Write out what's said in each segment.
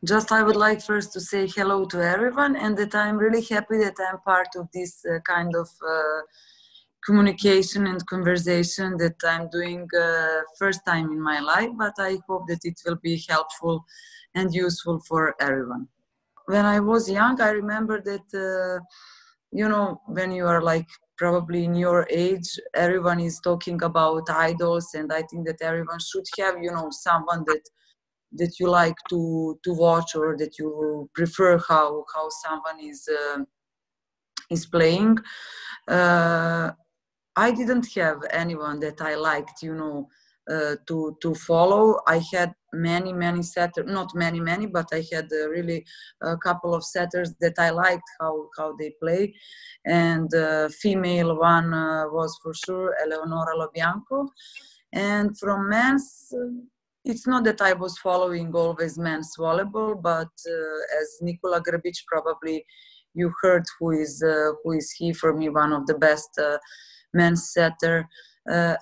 Just I would like first to say hello to everyone, and that I'm really happy that I'm part of this kind of communication and conversation that I'm doing first time in my life, but I hope that it will be helpful and useful for everyone. When I was young, I remember that, when you are like probably in your age, everyone is talking about idols, and I think that everyone should have, someone that you like to watch, or that you prefer how someone is playing. Uh, I didn't have anyone that I liked, to follow. I had many setters, not many, but I had really a couple of setters that I liked how they play, and female one was for sure Eleonora Lobianco, and from men's. It's not that I was following always men's volleyball, but as Nikola Grabic, probably you heard who is he. For me, one of the best men's setter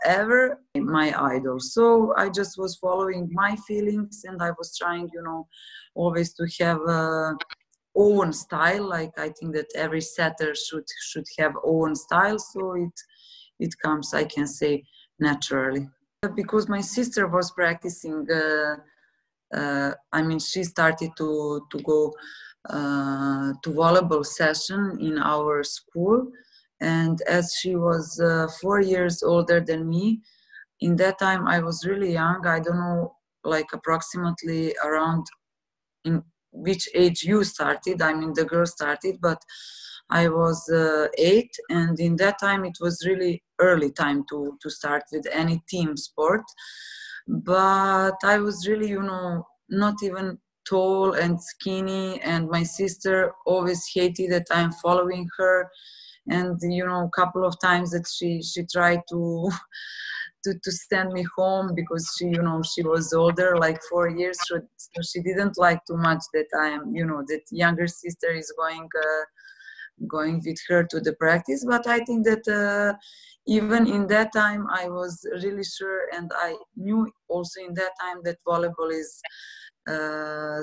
ever, my idol. So I just was following my feelings, and I was trying, always to have own style. Like I think that every setter should have own style. So it comes, I can say, naturally. Because my sister was practicing, she started to go to volleyball session in our school, and as she was 4 years older than me, in that time I was really young. I don't know, like approximately around in which age you started. The girl started, but I was 8, and in that time it was really early time to start with any team sport. But I was really, not even tall and skinny, and my sister always hated that I'm following her. And a couple of times that she tried to to send me home, because she was older, like 4 years, so she didn't like too much that I am, that younger sister is going with her to the practice. But I think that even in that time I was really sure, and I knew also in that time that volleyball is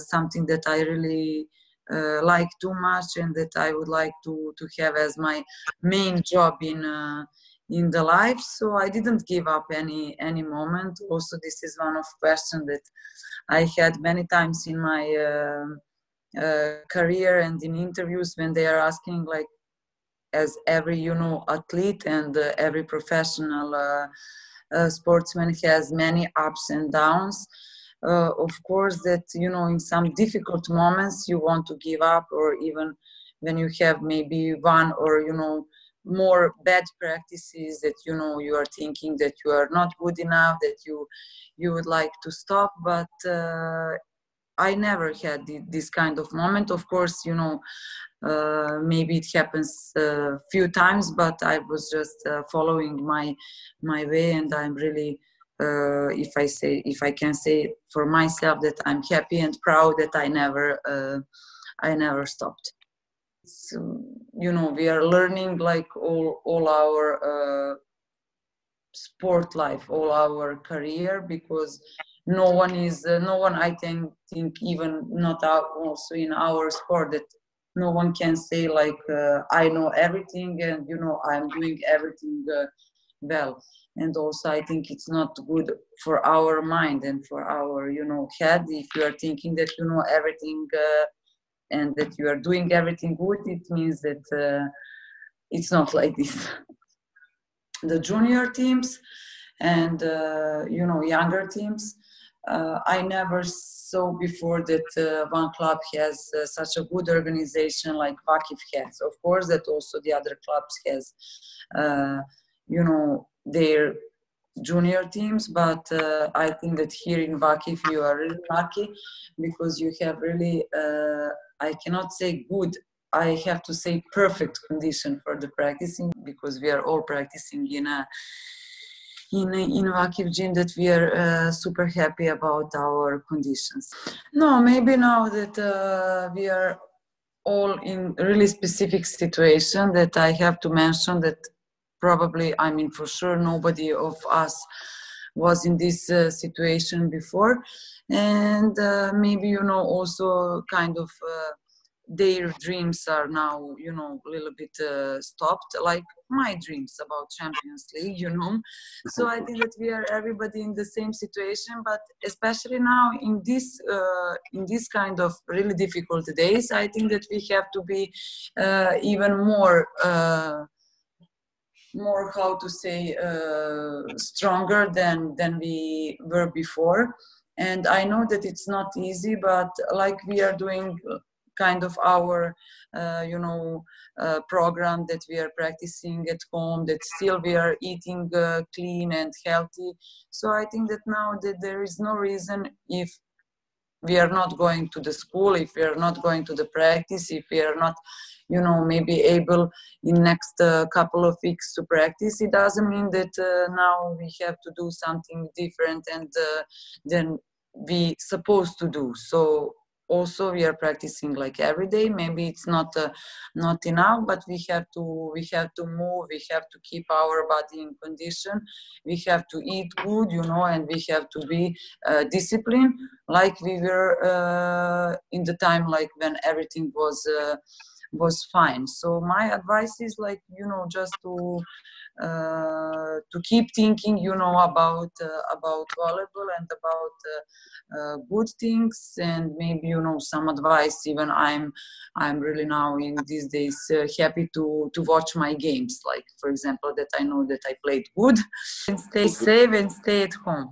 something that I really like too much, and that I would like to have as my main job in the life. So I didn't give up any moment. Also, this is one of questions that I had many times in my career and in interviews, when they are asking, like, as every athlete and every professional sportsman has many ups and downs. Of course that in some difficult moments you want to give up, or even when you have maybe one or more bad practices, that you are thinking that you are not good enough, that you would like to stop. But I never had this kind of moment. Of course, maybe it happens a few times, but I was just following my way, and I'm really, if I can say for myself, that I'm happy and proud that I never stopped. So, we are learning, like all our sport life, all our career, because no one I think even not also in our sport, that no one can say like I know everything, and I'm doing everything well. And also I think it's not good for our mind and for our head, if you are thinking that you know everything and that you are doing everything good. It means that it's not like this. The junior teams and younger teams, I never saw before that one club has such a good organization like Vakif has. Of course that also the other clubs has their junior teams, but I think that here in Vakif you are really lucky, because you have really I cannot say good, I have to say perfect condition for the practicing, because we are all practicing in Vakif gym, that we are super happy about our conditions. No, maybe now that we are all in really specific situation, that I have to mention that probably, for sure nobody of us was in this situation before, and maybe, you know, also kind of their dreams are now, you know, a little bit stopped, like my dreams about Champions League, you know. So I think that we are everybody in the same situation, but especially now in this kind of really difficult days, I think that we have to be even more, how to say, stronger than we were before. And I know that it's not easy, but like we are doing kind of our you know, program that we are practicing at home, that still we are eating clean and healthy. So I think that now that there is no reason, if we are not going to the school, if we are not going to the practice, if we are not, you know, maybe able in next couple of weeks to practice, it doesn't mean that now we have to do something different and than we supposed to do. So also we are practicing like every day. Maybe it's not enough, but we have to move, we have to keep our body in condition, we have to eat good, you know, and we have to be disciplined, like we were in the time like when everything was fine. So my advice is, like, you know, just to keep thinking, you know, about volleyball and about good things, and maybe, you know, some advice. Even I'm really now in these days happy to watch my games, like, for example, that I know that I played good, and stay safe and stay at home.